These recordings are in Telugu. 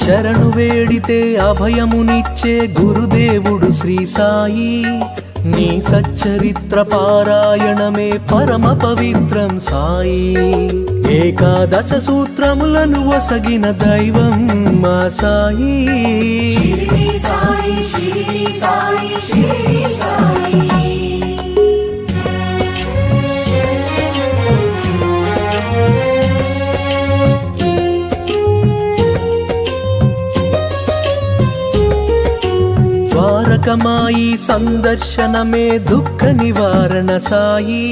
శరణు వేడితే అభయమునిచ్చే గురుదేవుడు శ్రీ సాయి నీ సచ్చరిత్ర పారాయణమే పరమ పవిత్రం సాయి ఏకాదశ సూత్రములను వసగిన దైవం మా సాయి షిరిడి సాయి షిరిడి సాయి షిరిడి సాయి ద్వారకమాయి సందర్శనమే దుఃఖ నివారణ సాయి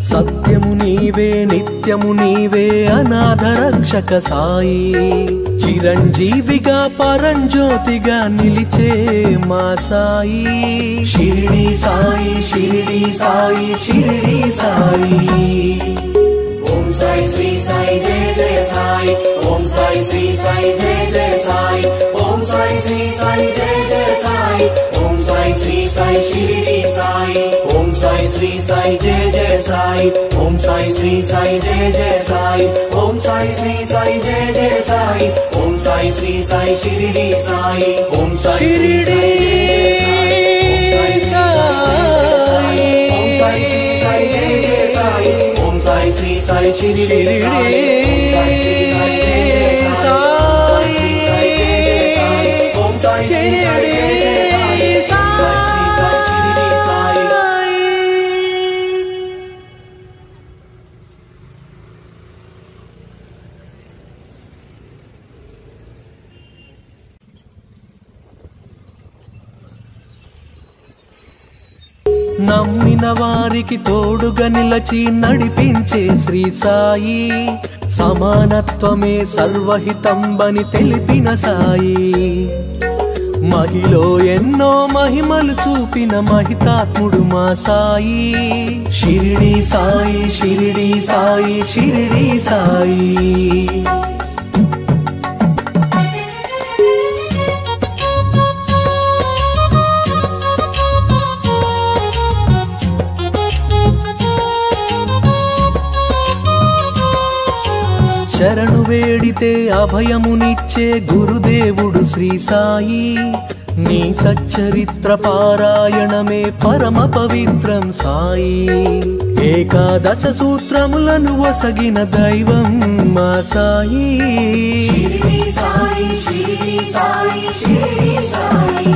సత్యము నీవే నిత్యము నీవే అనాథ రక్షక సాయి చిరంజీవిగా పరంజ్యోతిగా నిలిచే మా సాయి షిరిడి సాయి షిరిడి సాయి షిరిడి సాయి ఓం సాయి శ్రీ సాయి జయ జయ సాయి ఓం సాయి శ్రీ సాయి జయ జయ సాయి ఓం సాయి శ్రీ సాయి జయ జయ సాయి ఓం సాయి శ్రీ సాయి షిరిడి సాయి ఓం సాయి శ్రీ సాయి జయ జయ సాయి ఓం సాయి శ్రీ సాయి జయ జయ సాయి ఓం సాయి శ్రీ సాయి జయ జయ సాయి ఓం సాయి శ్రీ సాయి షిరిడి సాయి ఓం సాయి షిరిడి సాయి ఓం సాయి శ్రీ సాయి జయ జయ సాయి ఓం సాయి శ్రీ సాయి షిరిడి సాయి ఓం సాయి శ్రీ సాయి జయ జయ సాయి నమ్మిన వారికి తోడుగా నిలచి నడిపించే శ్రీ సాయి సమానత్వమే సర్వహితంబని తెలిపిన సాయి మహిలో ఎన్నో మహిమలు చూపిన మహితాత్ముడు మా సాయి షిరిడి సాయి షిరిడి సాయి షిరిడి సాయి శరణు వేడితే అభయమునిచ్చే గురుదేవుడు శ్రీ సాయి నీ సచ్చరిత్ర పారాయణమే పరమ పవిత్రం సాయి ఏకాదశ సూత్రములను వసగిన దైవం మా సాయి షిరిడి సాయి షిరిడి సాయి షిరిడి సాయి